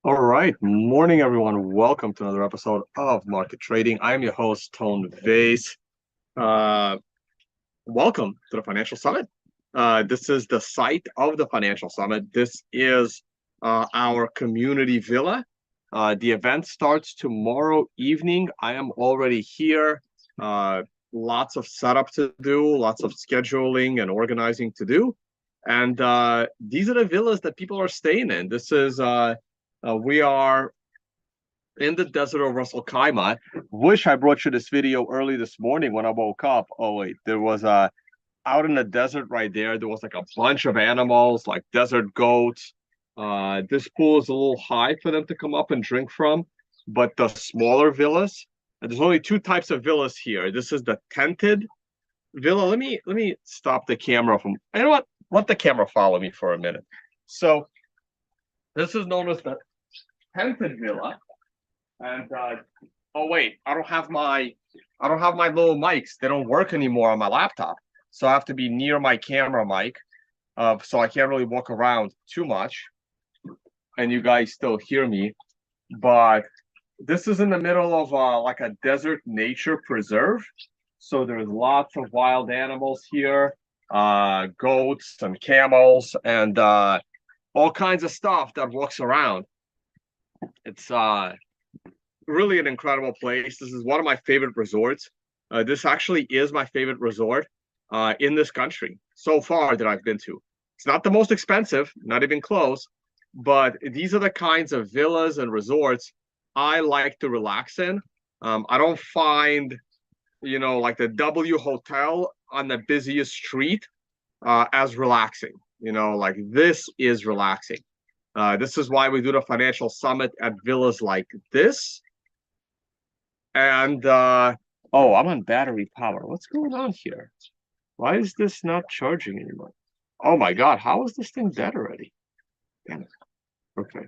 All right, morning everyone. Welcome to another episode of Market Trading. I am your host, Tone Vays. Uh, Welcome to the Financial Summit. This is the site of the Financial Summit. This is our community villa. The event starts tomorrow evening. I am already here. Lots of setup to do, lots of scheduling and organizing to do. And these are the villas that people are staying in. We are in the desert of Russell Kaima. Wish I brought you this video early this morning when I woke up. Oh wait, there was out in the desert right there. There was like a bunch of animals, like desert goats. This pool is a little high for them to come up and drink from, but the smaller villas. And there's only two types of villas here. This is the tented villa. Let me stop the camera from. You know what? Let the camera follow me for a minute. So this is known as the tented villa. And oh wait, I don't have my little mics. They don't work anymore on my laptop. So I have to be near my camera mic. So I can't really walk around too much. And you guys still hear me. But this is in the middle of like a desert nature preserve. So there's lots of wild animals here, goats and camels and all kinds of stuff that walks around. It's really an incredible place. This is one of my favorite resorts. This actually is my favorite resort in this country so far that I've been to. It's not the most expensive, not even close, but these are the kinds of villas and resorts I like to relax in. I don't find, like the W Hotel on the busiest street as relaxing. Like this is relaxing. This is why we do the financial summit at villas like this. And oh, I'm on battery power. What's going on here? Why is this not charging anymore? Oh my God, how is this thing dead already? Damn it. Okay.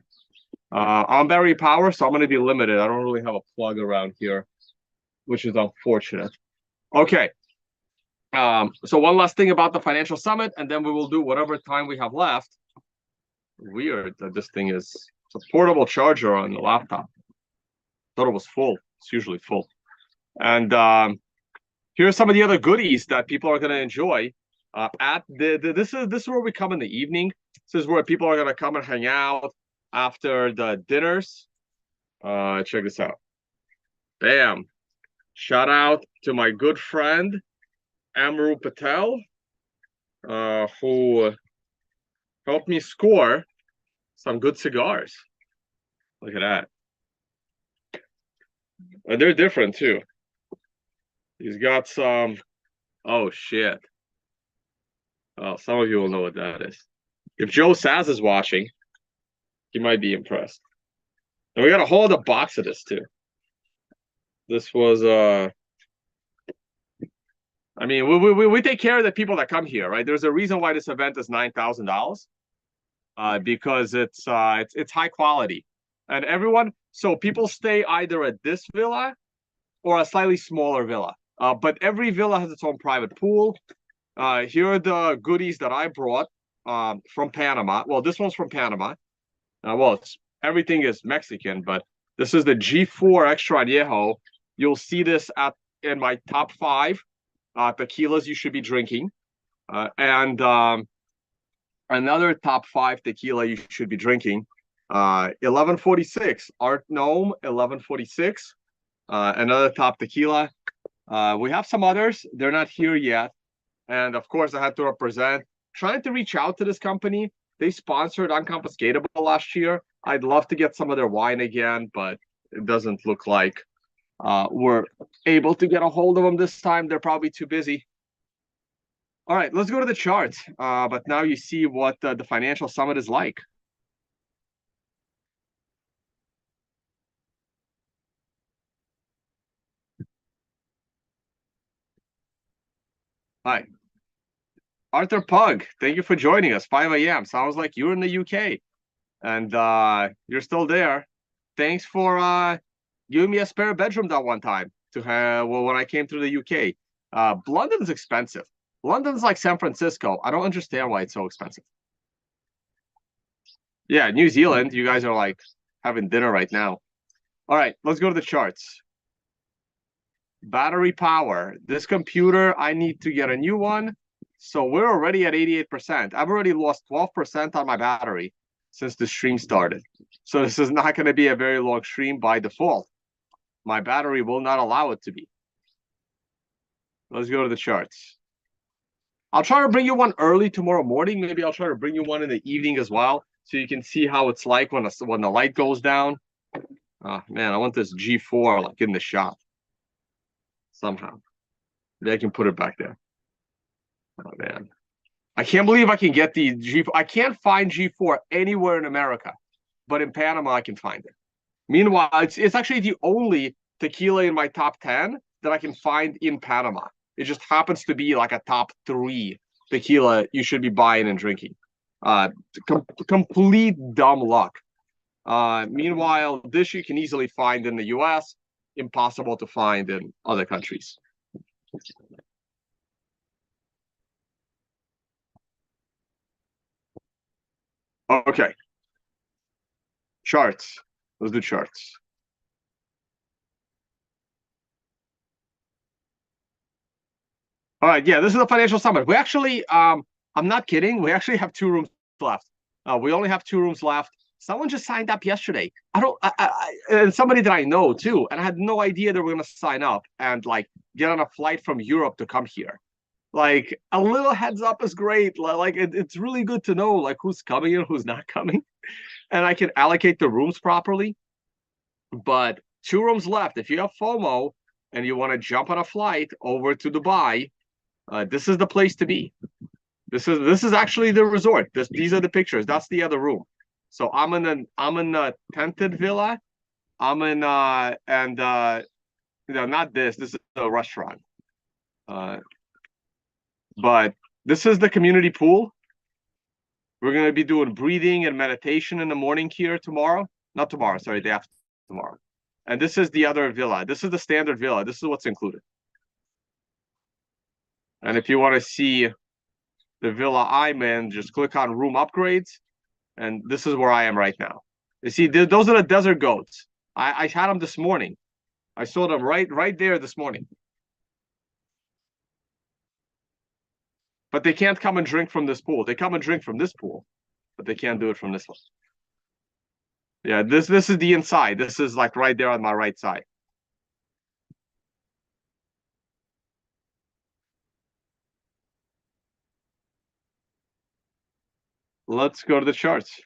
I'm on battery power, so I'm going to be limited. I don't really have a plug around here, which is unfortunate. Okay. So one last thing about the financial summit, and then we will do whatever time we have left. Weird that this thing is a portable charger on the laptop. Thought it was full. It's usually full. And here are some of the other goodies that people are going to enjoy. This is where we come in the evening. This is where people are going to come and hang out after the dinners. Check this out. Bam! Shout out to my good friend Amru Patel, who helped me score some good cigars. Look at that. They're different too. He's got some. Oh shit. Oh, some of you will know what that is. If Joe Saz is watching, he might be impressed. And we got a whole other box of this too. This was I mean, we take care of the people that come here, right? There's a reason why this event is $9,000. Because it's high quality. And everyone, so people stay either at this villa or a slightly smaller villa. But every villa has its own private pool. Here are the goodies that I brought from Panama. Well, this one's from Panama. Well, everything is Mexican, but this is the G4 Extra Añejo. You'll see this in my top 5 tequilas you should be drinking. And another top 5 tequila you should be drinking. 1146 Art Gnome 1146. Another top tequila. We have some others. They're not here yet. And of course, I had to represent, trying to reach out to this company. They sponsored Unconfiscatable last year. I'd love to get some of their wine again, but it doesn't look like we're able to get a hold of them this time. They're probably too busy. All right, let's go to the charts. But now you see what the financial summit is like. Hi. Arthur Pug, thank you for joining us. 5 a.m. Sounds like you're in the UK. And you're still there. Thanks for giving me a spare bedroom that one time to have, well, when I came through the UK. London's expensive. London's like San Francisco. I don't understand why it's so expensive. Yeah, New Zealand, you guys are like having dinner right now. All right, let's go to the charts. Battery power. This computer, I need to get a new one. So we're already at 88%. I've already lost 12% on my battery since the stream started. So this is not going to be a very long stream by default. My battery will not allow it to be. Let's go to the charts. I'll try to bring you one early tomorrow morning. Maybe I'll try to bring you one in the evening as well, so you can see how it's like when the light goes down. Oh man, I want this G4 like in the shop somehow. Maybe I can put it back there. Oh man, I can't believe I can get the G4. I can't find G4 anywhere in America, but in Panama I can find it. Meanwhile, it's actually the only tequila in my top 10 that I can find in Panama. It just happens to be like a top 3 tequila you should be buying and drinking. Complete dumb luck. Meanwhile, this you can easily find in the US, impossible to find in other countries. Okay. Charts. Let's do charts. All right, yeah, this is the financial summit. We actually, I'm not kidding. We actually have 2 rooms left. We only have 2 rooms left. Someone just signed up yesterday. And somebody that I know too, and I had no idea they were going to sign up and like get on a flight from Europe to come here. Like a little heads up is great. Like it's really good to know like who's coming and who's not coming, and I can allocate the rooms properly. But 2 rooms left. If you have FOMO and you want to jump on a flight over to Dubai, this is the place to be. This is actually the resort. These are the pictures. That's the other room. So I'm in a tented villa. I'm in not this. This is a restaurant. But this is the community pool. We're gonna be doing breathing and meditation in the morning here tomorrow. Not tomorrow, sorry, day after tomorrow. And this is the other villa. This is the standard villa. This is what's included. And if you want to see the villa I'm in, just click on room upgrades. And this is where I am right now. You see, those are the desert goats. I had them this morning. I saw them right there this morning. But they can't come and drink from this pool. They come and drink from this pool, but they can't do it from this one. Yeah, this is the inside. This is like right there on my right side. Let's go to the charts.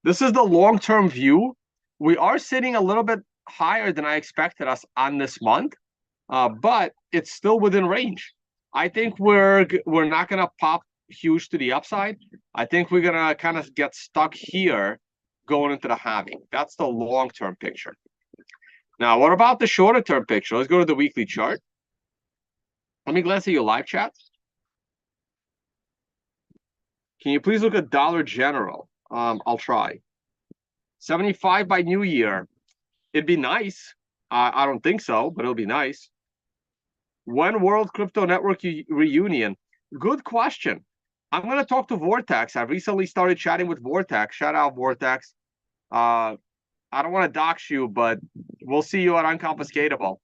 This is the long-term view. We are sitting a little bit higher than I expected us on this month, but it's still within range. I think we're not gonna pop huge to the upside. I think we're gonna kind of get stuck here going into the halving. That's the long-term picture. Now, what about the shorter-term picture? Let's go to the weekly chart. Let me glance at your live chat. Can you please look at Dollar General? I'll try. 75 by New Year. It'd be nice. I don't think so, but it'll be nice. When World Crypto Network reunion? Good question. I'm going to talk to Vortex. I recently started chatting with Vortex. Shout out, Vortex. I don't want to dox you, but we'll see you at Unconfiscatable.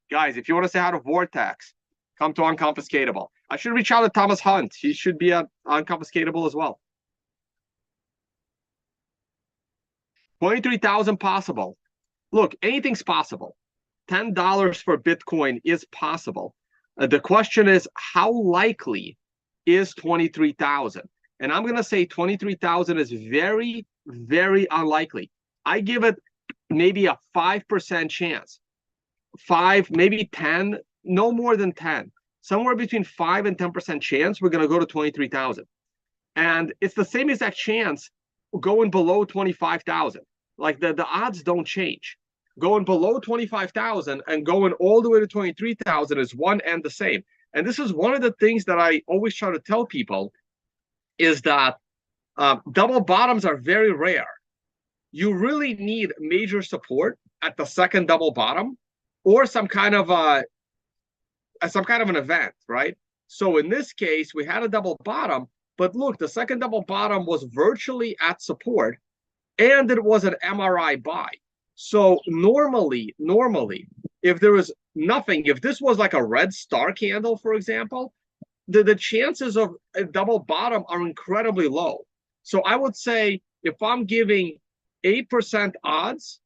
Guys, if you want to say hi to Vortex, come to Unconfiscatable. I should reach out to Thomas Hunt. He should be at Unconfiscatable as well. 23,000 possible. Look, anything's possible. $10 for Bitcoin is possible. The question is, how likely is 23,000? And I'm going to say 23,000 is very, very unlikely. I give it maybe a 5% chance. 5, maybe 10, no more than 10. Somewhere between 5 and 10% chance we're going to go to 23,000. And it's the same exact chance going below 25,000. Like the odds don't change. Going below 25,000 and going all the way to 23,000 is one and the same. And this is one of the things that I always try to tell people is that double bottoms are very rare. You really need major support at the second double bottom or some kind of an event, right? So in this case, we had a double bottom, but look, the second double bottom was virtually at support. and it was an MRI buy. So normally, if there was nothing, if this was like a red star candle, for example, the chances of a double bottom are incredibly low. So I would say if I'm giving 8% odds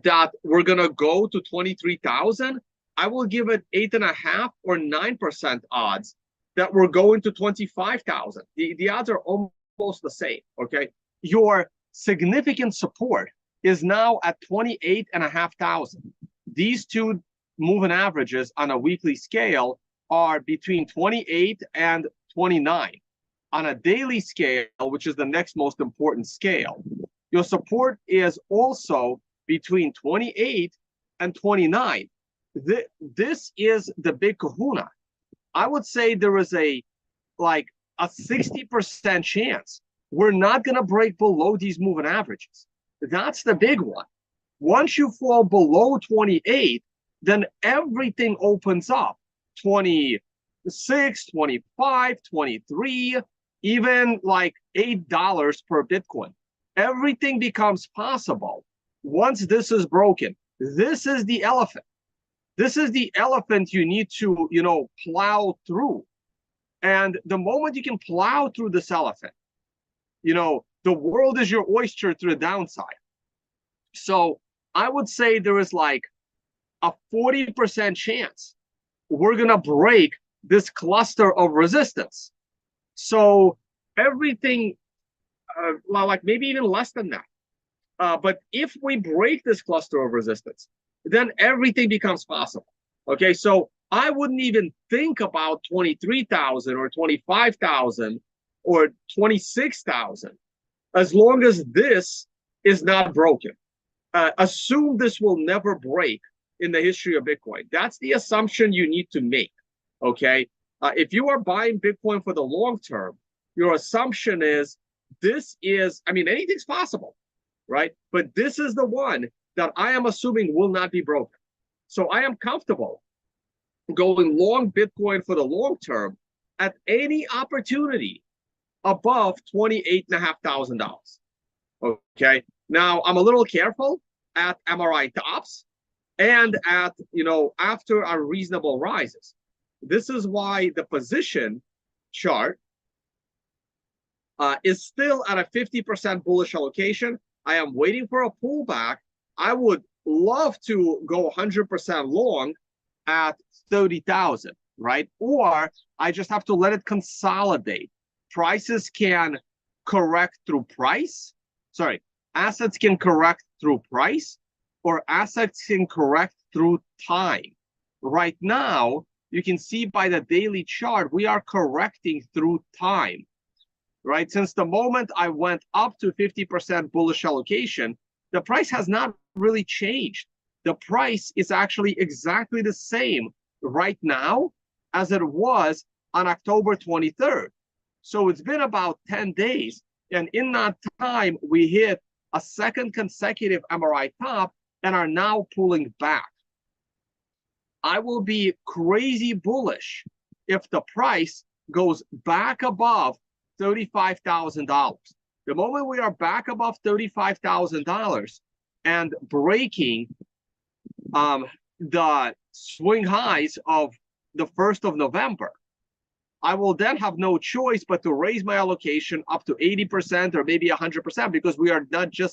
that we're gonna go to 23,000, I will give it 8.5 or 9% odds that we're going to 25,000. The odds are almost the same. Okay, your significant support is now at 28,500. These two moving averages on a weekly scale are between 28 and 29. On a daily scale, which is the next most important scale, your support is also between 28 and 29. This is the big kahuna. I would say there is a 60% chance we're not going to break below these moving averages. That's the big one. Once you fall below 28, then everything opens up. 26, 25, 23, even like $8 per Bitcoin. Everything becomes possible once this is broken. This is the elephant. This is the elephant you need to, plow through. And the moment you can plow through this elephant, the world is your oyster to the downside. So I would say there is like a 40% chance we're going to break this cluster of resistance. So everything, like maybe even less than that. But if we break this cluster of resistance, then everything becomes possible. Okay, so I wouldn't even think about 23,000 or 25,000 or 26,000 as long as this is not broken. Assume this will never break in the history of Bitcoin. That's the assumption you need to make. Okay, if you are buying Bitcoin for the long term, your assumption is anything's possible, right? But this is the one that I am assuming will not be broken. So I am comfortable going long Bitcoin for the long term at any opportunity above $28,500. Okay. Now I'm a little careful at MRI tops and at, after our reasonable rises. This is why the position chart is still at a 50% bullish allocation. I am waiting for a pullback. I would love to go 100% long at 30,000, right? Or I just have to let it consolidate. Prices can correct through price. Sorry, assets can correct through price, or assets can correct through time. Right now, you can see by the daily chart, we are correcting through time, right? Since the moment I went up to 50% bullish allocation, the price has not really changed. The price is actually exactly the same right now as it was on October 23rd. So it's been about 10 days. And in that time, we hit a second consecutive MRI top and are now pulling back. I will be crazy bullish if the price goes back above $35,000. The moment we are back above $35,000 and breaking the swing highs of the 1st of November, I will then have no choice but to raise my allocation up to 80% or maybe 100% because we are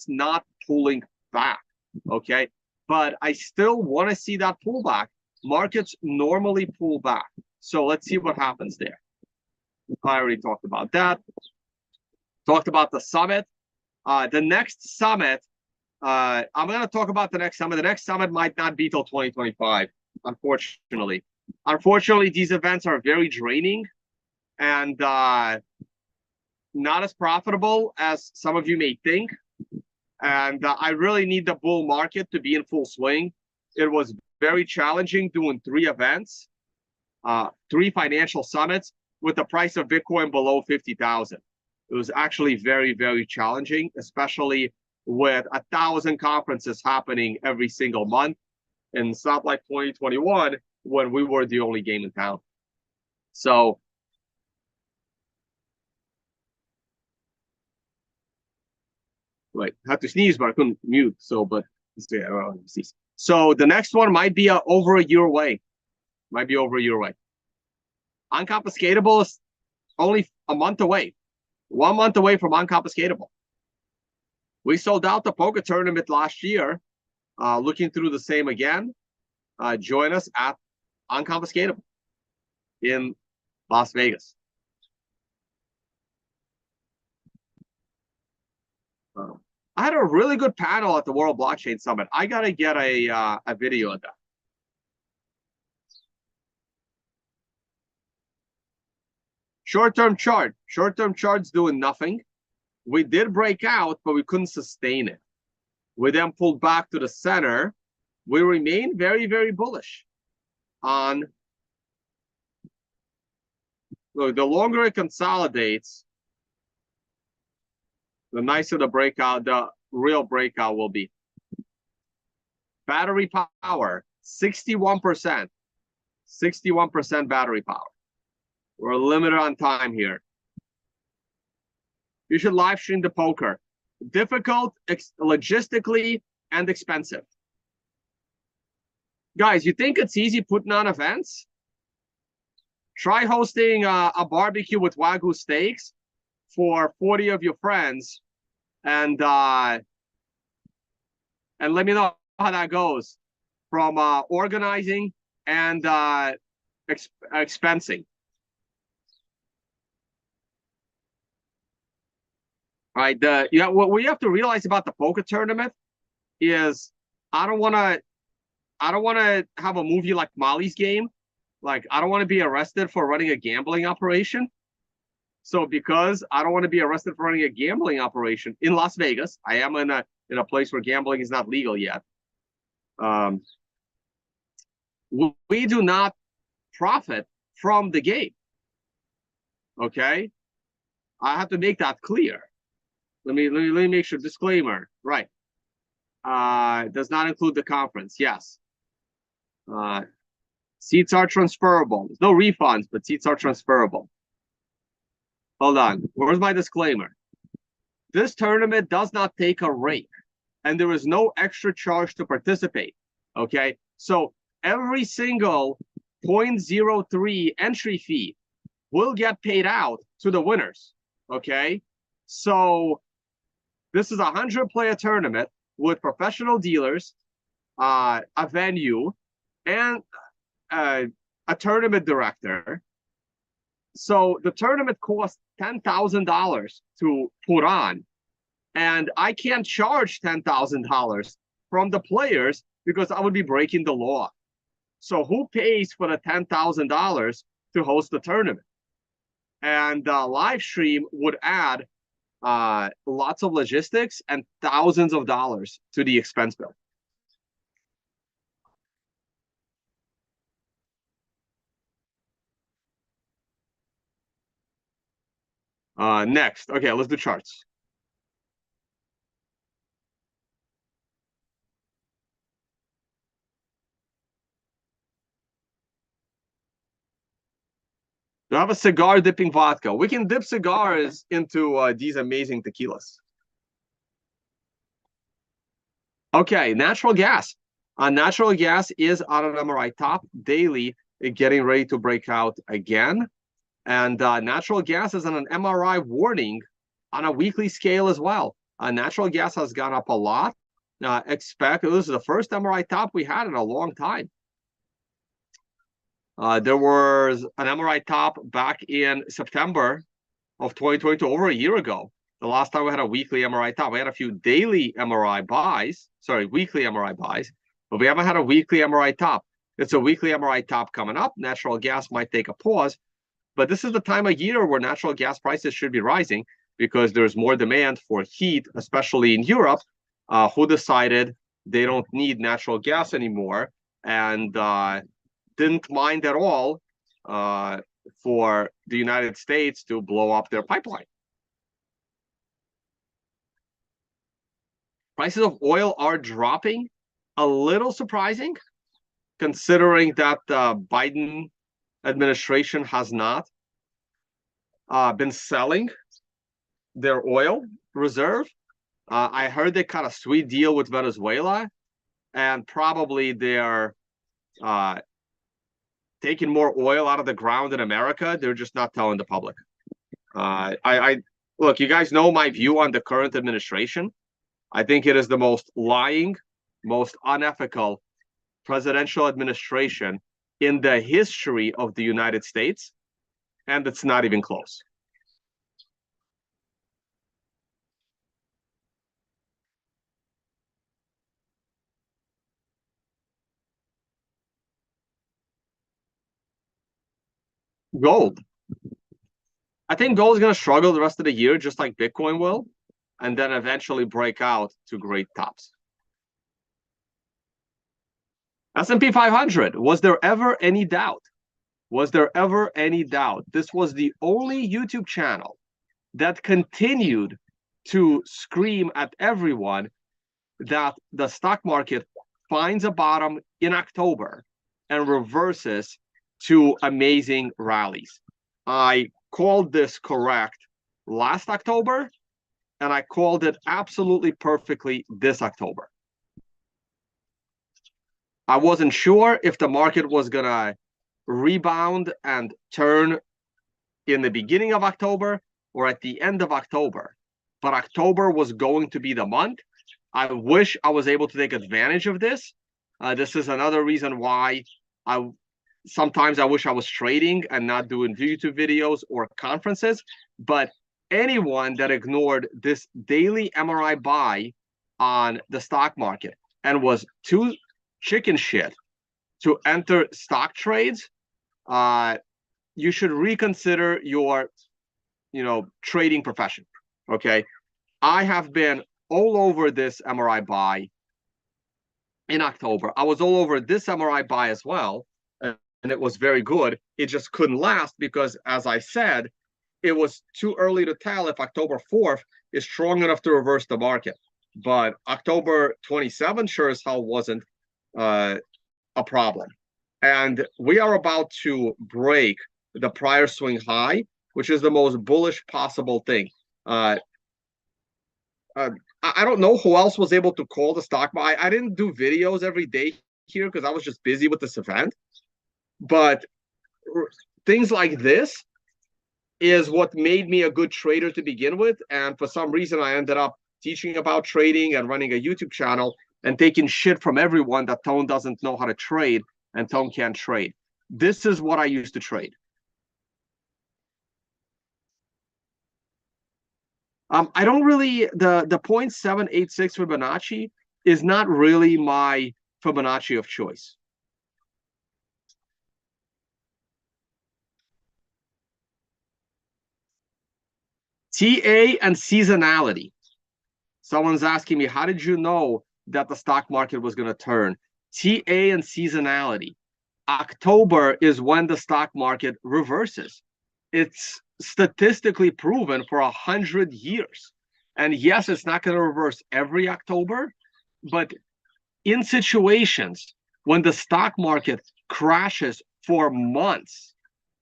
not pulling back, okay? But I still want to see that pullback. Markets normally pull back. So let's see what happens there. I already talked about that. Talked about the summit. The next summit, I'm going to talk about the next summit. The next summit might not be till 2025, unfortunately. Unfortunately, these events are very draining and not as profitable as some of you may think. And I really need the bull market to be in full swing. It was very challenging doing 3 events, 3 financial summits with the price of Bitcoin below 50,000. It was actually very, very challenging, especially with 1,000 conferences happening every single month. And it's not like 2021 when we were the only game in town. So Wait, I had to sneeze, but I couldn't mute. So, but sneeze. So the next one might be over a year away. Might be over a year away. Unconfiscatable is only a month away. 1 month away from unconfiscatable. We sold out the poker tournament last year. Looking through the same again. Join us at Unconfiscatable in Las Vegas. I had a really good panel at the World Blockchain Summit. I gotta get a video of that. Short-term chart. Short-term chart's doing nothing. We did break out, but we couldn't sustain it. We then pulled back to the center. We remain very, very bullish on. Look, the longer it consolidates, the nicer the breakout, the real breakout will be. Battery power, 61%. 61% battery power. We're limited on time here. You should live stream the poker. Difficult, logistically, and expensive. Guys, you think it's easy putting on events? Try hosting a barbecue with Wagyu steaks for 40 of your friends, and let me know how that goes from organizing and expensing. All right, what we have to realize about the poker tournament is I don't want to have a movie like Molly's Game. Like, I don't want to be arrested for running a gambling operation. So because I don't want to be arrested for running a gambling operation in Las Vegas, I am in a place where gambling is not legal yet. We do not profit from the game. Okay, I have to make that clear. Let me make sure. Disclaimer. Right. Does not include the conference. Yes. Seats are transferable. There's no refunds, but seats are transferable. Hold on. Where's my disclaimer? This tournament does not take a rake, and there is no extra charge to participate. Okay? So every single 0.03 entry fee will get paid out to the winners. Okay? So this is a 100-player tournament with professional dealers, a venue, and a tournament director. So the tournament costs $10,000 to put on, and I can't charge $10,000 from the players because I would be breaking the law. So who pays for the $10,000 to host the tournament? And live stream would add lots of logistics and thousands of dollars to the expense bill. Next, okay, let's do charts. Do I have a cigar dipping vodka? We can dip cigars into these amazing tequilas. Okay, natural gas. Natural gas is on an MRI top daily, getting ready to break out again. And natural gas is on an MRI warning on a weekly scale as well. Natural gas has gone up a lot. Expect this is the first MRI top we had in a long time. There was an MRI top back in September of 2022, over a year ago. The last time we had a weekly MRI top. We had a few daily MRI buys, weekly MRI buys, but we haven't had a weekly MRI top. It's a weekly MRI top coming up. Natural gas might take a pause, but this is the time of year where natural gas prices should be rising because there's more demand for heat, especially in Europe, who decided they don't need natural gas anymore and didn't mind at all for the United States to blow up their pipeline. Prices of oil are dropping, a little surprising, considering that the Biden administration has not been selling their oil reserve. I heard they cut a sweet deal with Venezuela, and probably they're taking more oil out of the ground in America. They're just not telling the public. I look, you guys know my view on the current administration. I think it is the most lying, most unethical presidential administration in the history of the United States, and it's not even close. Gold. I think gold is going to struggle the rest of the year, just like Bitcoin will, and then eventually break out to great tops. S&P 500, was there ever any doubt? Was there ever any doubt? This was the only YouTube channel that continued to scream at everyone that the stock market finds a bottom in October and reverses to amazing rallies. I called this correct last October, and I called it absolutely perfectly this October. I wasn't sure if the market was going to rebound and turn in the beginning of October or at the end of October, but October was going to be the month. I wish I was able to take advantage of this. This is another reason why sometimes I wish I was trading and not doing YouTube videos or conferences. But anyone that ignored this daily MRI buy on the stock market and was too chicken shit to enter stock trades, you should reconsider your, trading profession. Okay, I have been all over this MRI buy in October. I was all over this MRI buy as well, and it was very good. It just couldn't last because, as I said, it was too early to tell if October 4th is strong enough to reverse the market. But October 27th sure as hell wasn't a problem. And we are about to break the prior swing high, which is the most bullish possible thing. I don't know who else was able to call the stock buy. I didn't do videos every day here because I was just busy with this event. But things like this is what made me a good trader to begin with. And for some reason, I ended up teaching about trading and running a YouTube channel and taking shit from everyone that Tone doesn't know how to trade and Tone can't trade. This is what I used to trade. I don't really, the 0.786 Fibonacci is not really my Fibonacci of choice. TA and seasonality. Someone's asking me, how did you know that the stock market was going to turn? TA and seasonality. October is when the stock market reverses. It's statistically proven for 100 years. And yes, it's not going to reverse every October, but in situations when the stock market crashes for months,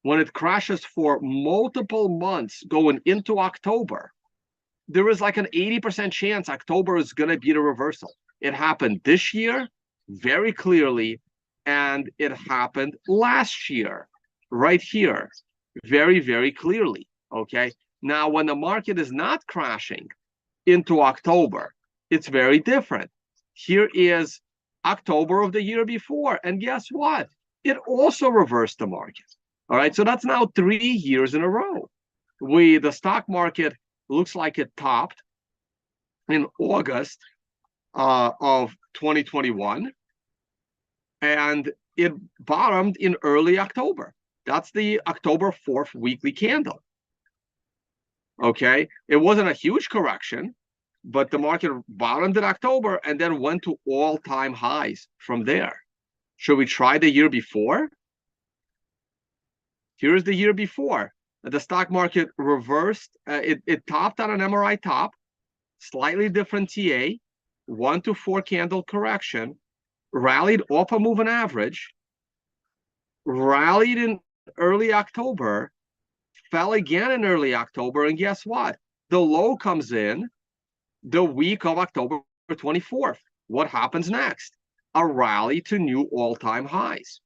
when it crashes for multiple months going into October, there is like an 80% chance October is going to be the reversal. It happened this year very clearly, and it happened last year right here very, very clearly. Okay. Now, when the market is not crashing into October, it's very different. Here is October of the year before, and guess what? It also reversed the market. All right. So that's now 3 years in a row. The stock market looks like it topped in August of 2021, and it bottomed in early October. That's the October 4th weekly candle. Okay, it wasn't a huge correction, but the market bottomed in October and then went to all-time highs from there. Should we try the year before? Here's the year before. The stock market reversed. It topped on an MRI top, slightly different TA, 1 to 4 candle correction, rallied off a moving average, rallied in early October, fell again in early October, and guess what? The low comes in the week of October 24th. What happens next? A rally to new all-time highs.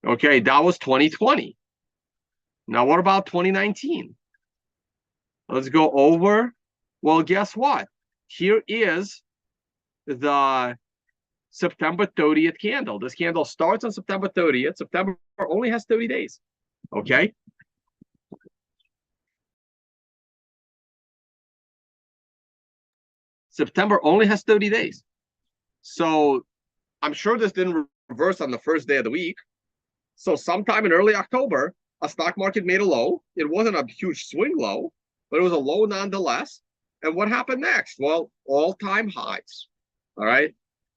Okay, that was 2020. Now, what about 2019? Let's go over. Well, guess what? Here is the September 30th candle. This candle starts on September 30th. September only has 30 days. Okay. September only has 30 days. So I'm sure this didn't reverse on the first day of the week. So sometime in early October, a stock market made a low. It wasn't a huge swing low, but it was a low nonetheless. And what happened next? Well, all-time highs. All right,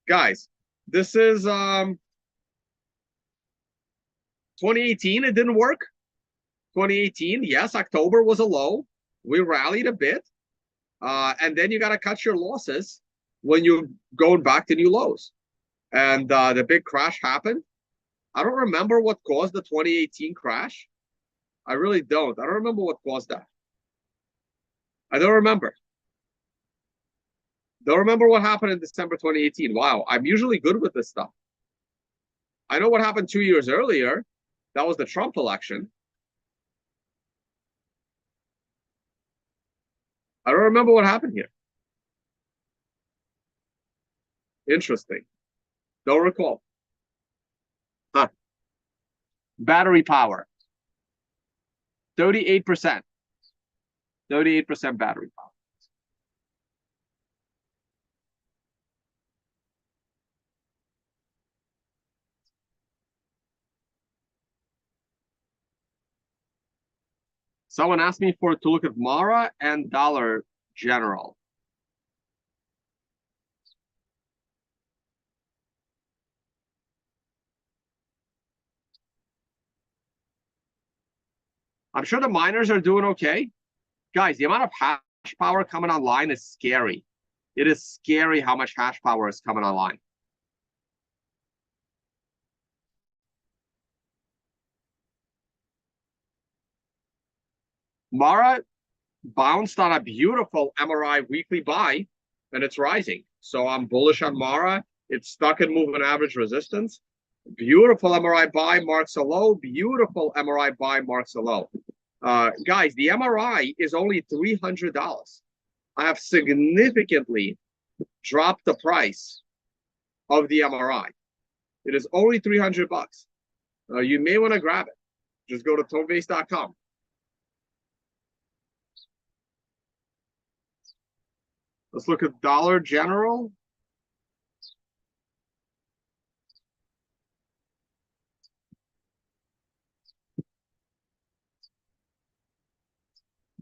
guys, this is 2018. It didn't work. 2018, yes, October was a low. We rallied a bit. And then you got to cut your losses when you're going back to new lows. And the big crash happened. I don't remember what caused the 2018 crash. I really don't. I don't remember what caused that. I don't remember. Don't remember what happened in December 2018. Wow, I'm usually good with this stuff. I know what happened 2 years earlier. That was the Trump election. I don't remember what happened here. Interesting. Don't recall. Huh. Battery power. 38%. 38% battery power. Someone asked me to look at Mara and Dollar General. I'm sure the miners are doing okay. Guys, the amount of hash power coming online is scary. It is scary how much hash power is coming online. Mara bounced on a beautiful MRI weekly buy, and it's rising. So I'm bullish on Mara. It's stuck in moving average resistance. Beautiful MRI buy marks a low. Beautiful MRI buy marks a low. Guys, the MRI is only $300. I have significantly dropped the price of the MRI. It is only 300 bucks. You may want to grab it. Just go to tonevays.com. Let's look at Dollar General.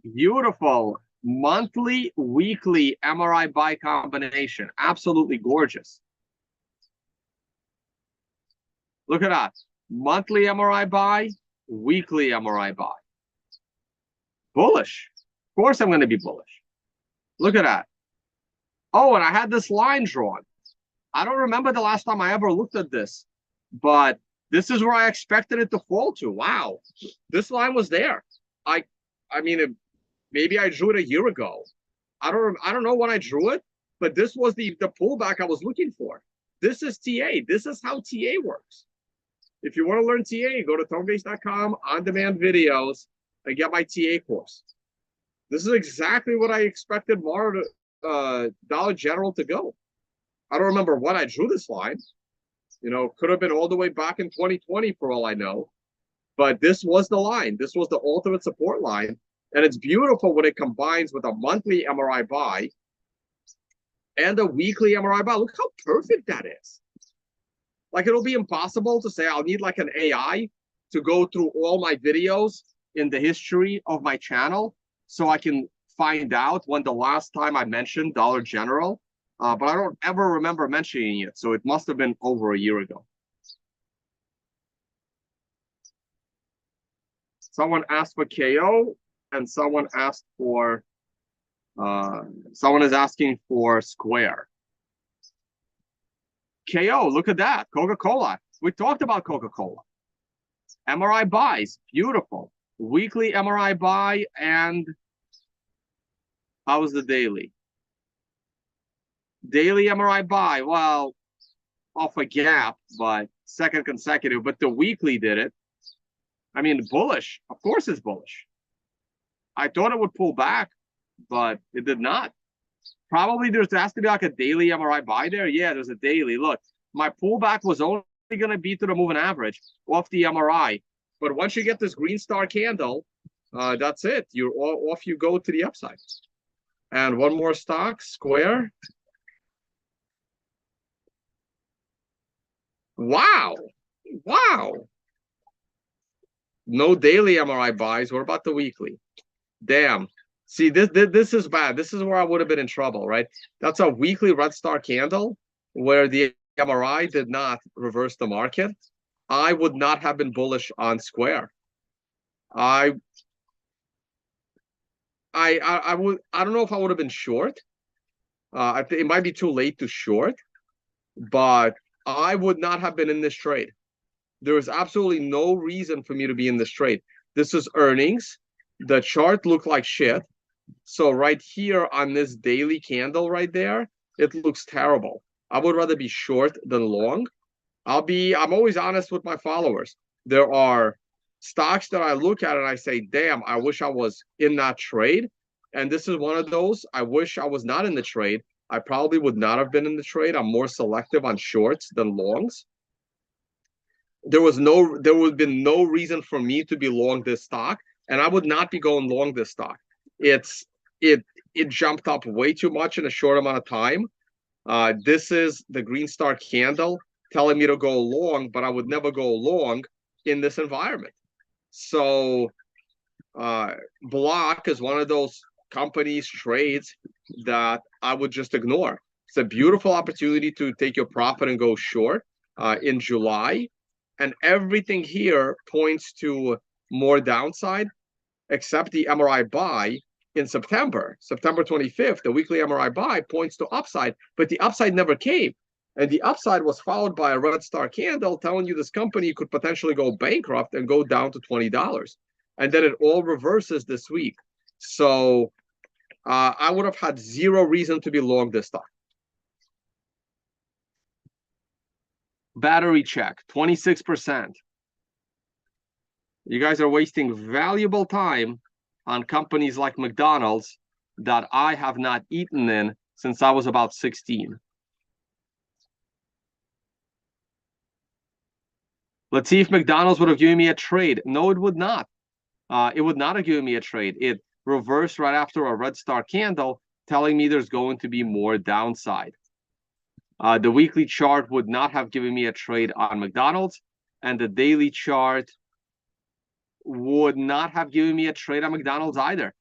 Beautiful monthly, weekly MRI buy combination. Absolutely gorgeous. Look at that. Monthly MRI buy, weekly MRI buy. Bullish. Of course I'm going to be bullish. Look at that. Oh, and I had this line drawn. I don't remember the last time I ever looked at this, but this is where I expected it to fall to. Wow. This line was there. I mean, maybe I drew it a year ago. I don't know when I drew it, but this was the pullback I was looking for. This is TA. This is how TA works. If you want to learn TA, go to tonevays.com, on-demand videos, and get my TA course. This is exactly what I expected Dollar General to go. I don't remember when I drew this line. You know, could have been all the way back in 2020 for all I know. But this was the line. This was the ultimate support line. And it's beautiful when it combines with a monthly MRI buy and a weekly MRI buy. Look how perfect that is. Like, it'll be impossible to say I'll need like an AI to go through all my videos in the history of my channel so I can find out when the last time I mentioned Dollar General. But I don't ever remember mentioning it. So it must have been over a year ago. Someone asked for KO and someone asked for, someone is asking for Square. KO, look at that. Coca-Cola. We talked about Coca-Cola. MRI buys, beautiful. Weekly MRI buy and How was the daily? Daily MRI buy. Well, off a gap, but second consecutive. But the weekly did it. I mean, bullish. Of course, it's bullish. I thought it would pull back, but it did not. Probably there has to be like a daily MRI buy there. Yeah, there's a daily. Look, my pullback was only going to be to the moving average off the MRI. But once you get this green star candle, that's it. You're off you go to the upside. And one more stock, Square. Wow. Wow. No daily MRI buys. What about the weekly? Damn. See, this is bad. This is where I would have been in trouble, right? That's a weekly red star candle where the MRI did not reverse the market. I would not have been bullish on Square. I would. I don't know if I would have been short. I think it might be too late to short, but I would not have been in this trade. There is absolutely no reason for me to be in this trade. This is earnings. The chart looked like shit. So right here on this daily candle right there, it looks terrible. I would rather be short than long. I'm always honest with my followers. There are stocks that I look at and I say, damn, I wish I was in that trade. And this is one of those. I wish I was not in the trade. I probably would not have been in the trade. I'm more selective on shorts than longs. There would have been no reason for me to be long this stock, and I would not be going long this stock. It jumped up way too much in a short amount of time. This is the green star candle telling me to go long, but I would never go long in this environment. So Block is one of those companies, trades that I would just ignore. It's a beautiful opportunity to take your profit and go short in July. And everything here points to more downside, except the MRI buy in September 25th, the weekly MRI buy points to upside, but the upside never came. And the upside was followed by a red star candle telling you this company could potentially go bankrupt and go down to $20. And then it all reverses this week. So I would have had zero reason to be long this stock. Battery check, 26%. You guys are wasting valuable time on companies like McDonald's that I have not eaten in since I was about 16. Let's see if McDonald's would have given me a trade. No, it would not. It would not have given me a trade. It reversed right after a red star candle, telling me there's going to be more downside. The weekly chart would not have given me a trade on McDonald's, and the daily chart would not have given me a trade on McDonald's either.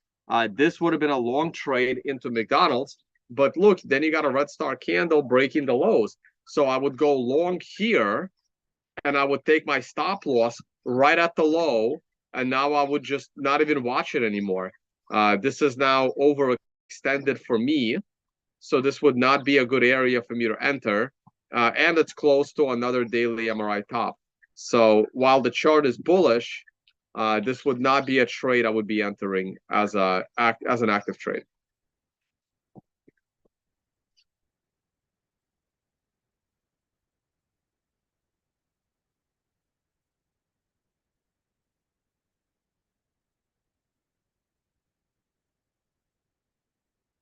This would have been a long trade into McDonald's, but look, then you got a red star candle breaking the lows. So I would go long here, and I would take my stop loss right at the low, and now I would just not even watch it anymore. This is now overextended for me, so this would not be a good area for me to enter, and it's close to another daily MRI top. So while the chart is bullish, this would not be a trade I would be entering as an active trade.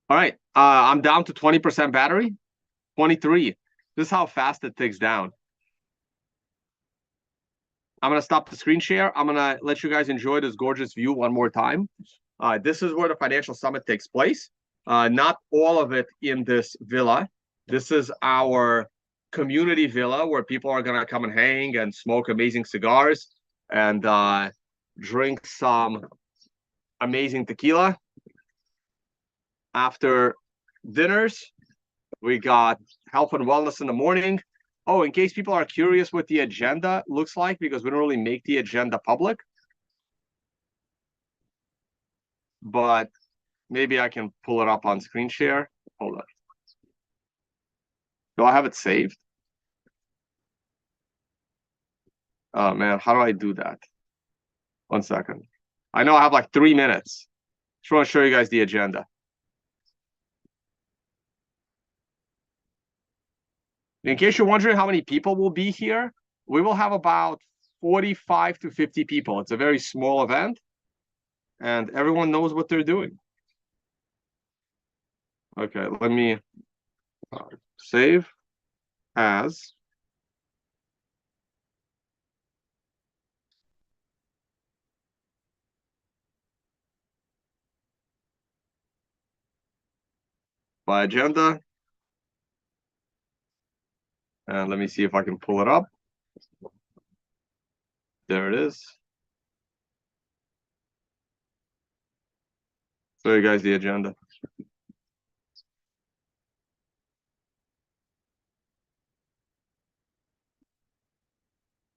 All right, I'm down to 20% battery, 23. This is how fast it ticks down. I'm going to stop the screen share. I'm going to let you guys enjoy this gorgeous view one more time. This is where the Financial Summit takes place. Not all of it in this villa. This is our community villa where people are going to come and hang and smoke amazing cigars and drink some amazing tequila. After dinners, we got health and wellness in the morning. Oh, in case people are curious what the agenda looks like, because we don't really make the agenda public, but maybe I can pull it up on screen share. Hold on. Do I have it saved? Oh man, how do I do that? 1 second. I know I have like 3 minutes. Just want to show you guys the agenda. In case you're wondering how many people will be here, we will have about 45 to 50 people. It's a very small event, and everyone knows what they're doing. Okay, let me save as. My agenda. And let me see if I can pull it up. There it is. Show you guys the agenda.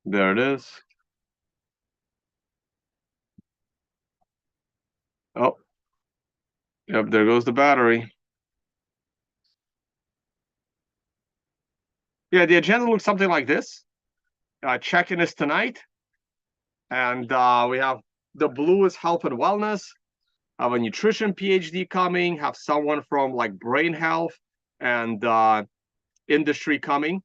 There it is. Oh, yep, there goes the battery. Yeah, the agenda looks something like this. Check-in is tonight. And we have the blue is health and wellness. Have a nutrition PhD coming. Have someone from like brain health and industry coming.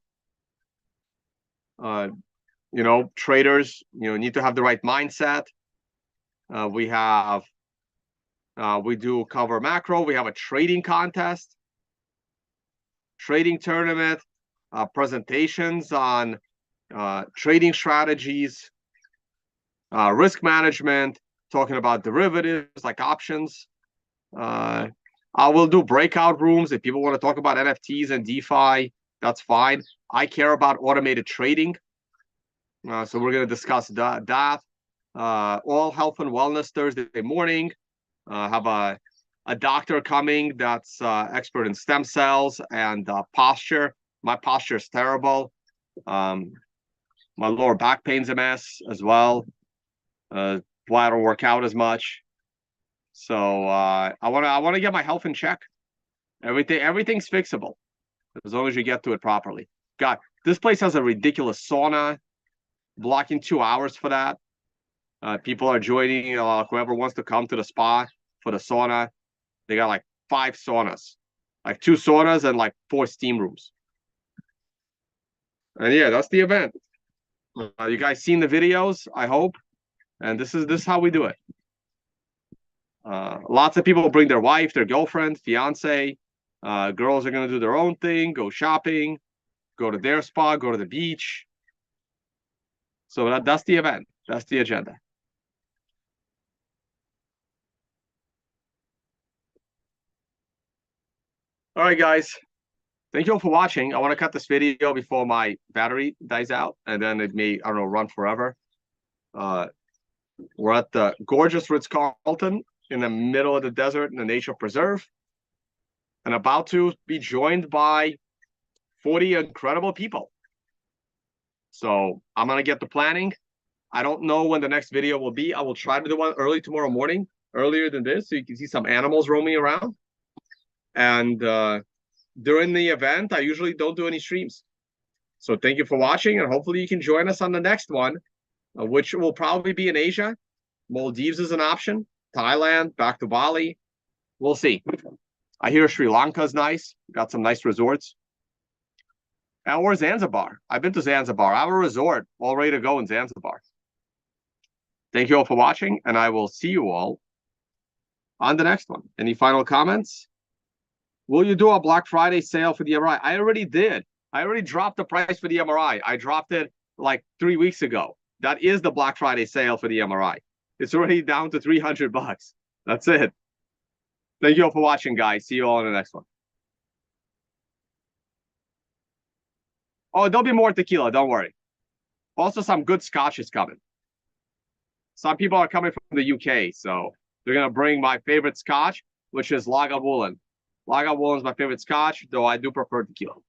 You know, traders, need to have the right mindset. We do cover macro. We have a trading contest, trading tournament, presentations on trading strategies, risk management, talking about derivatives like options. I will do breakout rooms if people want to talk about NFTs and DeFi. That's fine. I care about automated trading. So we're going to discuss that. All health and wellness Thursday morning. Have a doctor coming that's expert in stem cells and posture. My posture is terrible. My lower back pain's a mess as well. Why I don't work out as much. So I want to get my health in check. Everything's fixable as long as you get to it properly. God, this place has a ridiculous sauna. Blocking 2 hours for that. People are joining. Whoever wants to come to the spa for the sauna, they got like 5 saunas, like 2 saunas and like 4 steam rooms. And yeah, that's the event. You guys seen the videos, I hope. And this is how we do it. Lots of people bring their wife, their girlfriend, fiance. Girls are gonna do their own thing, go shopping, go to their spa, go to the beach. So that's the event. That's the agenda. All right, guys. Thank you all for watching. I want to cut this video before my battery dies out, and then it may, I don't know, run forever. We're at the gorgeous Ritz-Carlton in the middle of the desert in the nature preserve, and about to be joined by 40 incredible people. So I'm going to get the planning. I don't know when the next video will be. I will try to do one early tomorrow morning, earlier than this, so you can see some animals roaming around. And during the event, I usually don't do any streams. So thank you for watching, and hopefully you can join us on the next one, which will probably be in Asia. Maldives is an option. Thailand, back to Bali. We'll see. I hear Sri Lanka is nice. Got some nice resorts. Or Zanzibar. I've been to Zanzibar. I have a resort all ready to go in Zanzibar. Thank you all for watching, and I will see you all on the next one. Any final comments? Will you do a Black Friday sale for the MRI? I already did. I already dropped the price for the MRI. I dropped it like 3 weeks ago. That is the Black Friday sale for the MRI. It's already down to $300. That's it. Thank you all for watching, guys. See you all in the next one. Oh, there'll be more tequila. Don't worry. Also, some good scotch is coming. Some people are coming from the UK, so they're going to bring my favorite scotch, which is Lagavulin. Lagavulin is my favorite scotch, though I do prefer tequila.